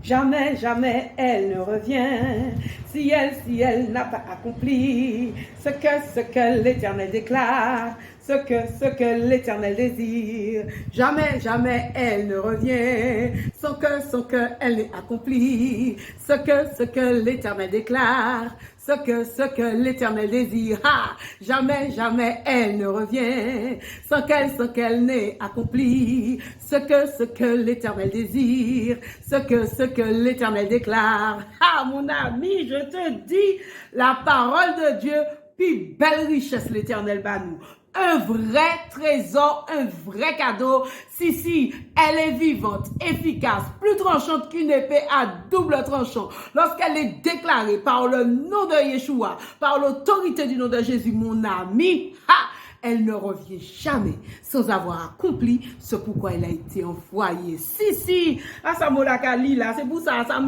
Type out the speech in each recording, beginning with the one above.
jamais, jamais elle ne revient. Si elle n'a pas accompli ce que l'Éternel déclare, ce que l'Éternel désire, jamais, jamais elle ne revient, sans que elle n'ait accompli ce que l'Éternel déclare, ce que l'Éternel désire. Ah, jamais, jamais elle ne revient, sans qu'elle n'ait accompli ce que l'Éternel désire, ce que l'Éternel déclare. Ah, mon ami, je te dis, la parole de Dieu, puis belle richesse l'Éternel bat nous. Un vrai trésor, un vrai cadeau. Si, elle est vivante, efficace, plus tranchante qu'une épée à double tranchant. Lorsqu'elle est déclarée par le nom de Yeshua, par l'autorité du nom de Jésus, mon ami, elle ne revient jamais sans avoir accompli ce pourquoi elle a été envoyée. Si, ça là, c'est pour ça, ça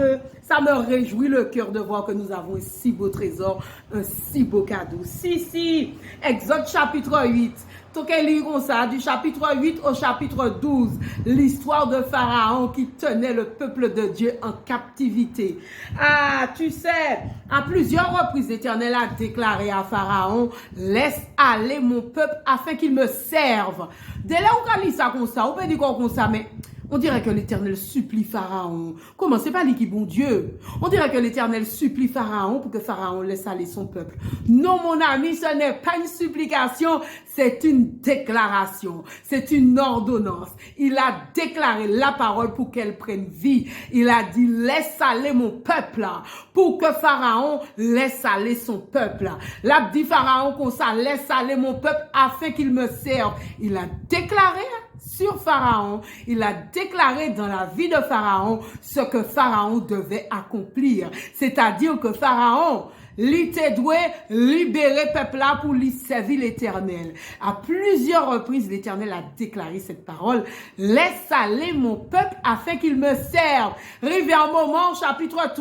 me réjouit le cœur de voir que nous avons un si beau trésor, un si beau cadeau. Si, Exode chapitre 8. Donc, lirons ça du chapitre 8 au chapitre 12, l'histoire de Pharaon qui tenait le peuple de Dieu en captivité. Ah, tu sais, à plusieurs reprises, l'Éternel a déclaré à Pharaon, laisse aller mon peuple afin qu'il me serve. Dès là, on lit ça comme ça, on peut dire comme ça, mais on dirait que l'Éternel supplie Pharaon. Comment? C'est pas lui qui est bon Dieu. On dirait que l'Éternel supplie Pharaon pour que Pharaon laisse aller son peuple. Non, mon ami, ce n'est pas une supplication, c'est une déclaration. C'est une ordonnance. Il a déclaré la parole pour qu'elle prenne vie. Il a dit, laisse aller mon peuple, pour que Pharaon laisse aller son peuple. L'a dit Pharaon qu'on ça, laisse aller mon peuple afin qu'il me serve. Il a déclaré sur Pharaon, il a déclaré dans la vie de Pharaon ce que Pharaon devait accomplir. C'est-à-dire que Pharaon, il était doué libérer peuple là pour lui servir l'Éternel. À plusieurs reprises, l'Éternel a déclaré cette parole. Laisse aller mon peuple afin qu'il me serve. Rivé un moment au chapitre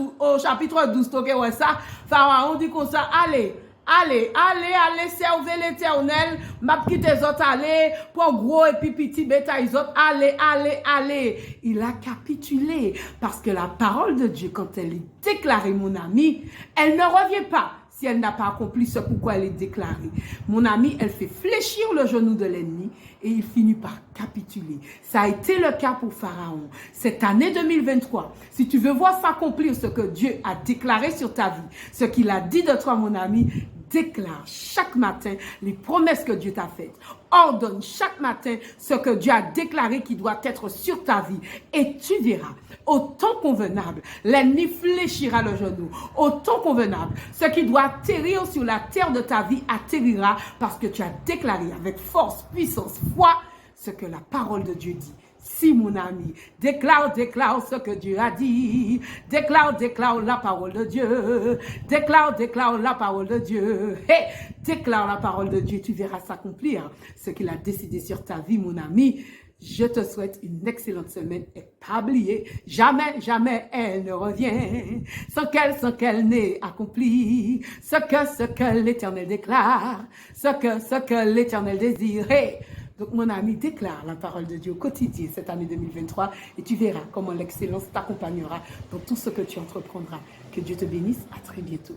12, ouais, ça, Pharaon dit comme ça, allez, servez l'Éternel, m'a quitté les autres, allez, pour gros et puis petit bétail, les autres, allez. Il a capitulé, parce que la parole de Dieu, quand elle est déclarée, mon ami, elle ne revient pas si elle n'a pas accompli ce pourquoi elle est déclarée. Mon ami, elle fait fléchir le genou de l'ennemi et il finit par capituler. Ça a été le cas pour Pharaon. Cette année 2023, si tu veux voir s'accomplir ce que Dieu a déclaré sur ta vie, ce qu'il a dit de toi, mon ami, déclare chaque matin les promesses que Dieu t'a faites. Ordonne chaque matin ce que Dieu a déclaré qui doit être sur ta vie. Et tu verras, au temps convenable, l'ennemi fléchira le genou. Au temps convenable, ce qui doit atterrir sur la terre de ta vie atterrira parce que tu as déclaré avec force, puissance, foi, ce que la parole de Dieu dit. Si, mon ami, déclare ce que Dieu a dit. Déclare la parole de Dieu. Déclare la parole de Dieu. Hey, déclare la parole de Dieu. Tu verras s'accomplir ce qu'il a décidé sur ta vie, mon ami. Je te souhaite une excellente semaine et pas oublier, jamais elle ne revient sans qu'elle n'ait accompli ce que l'Éternel déclare, ce que l'Éternel désire. Hey, donc, mon ami, déclare la parole de Dieu au quotidien cette année 2023 et tu verras comment l'excellence t'accompagnera dans tout ce que tu entreprendras. Que Dieu te bénisse. À très bientôt.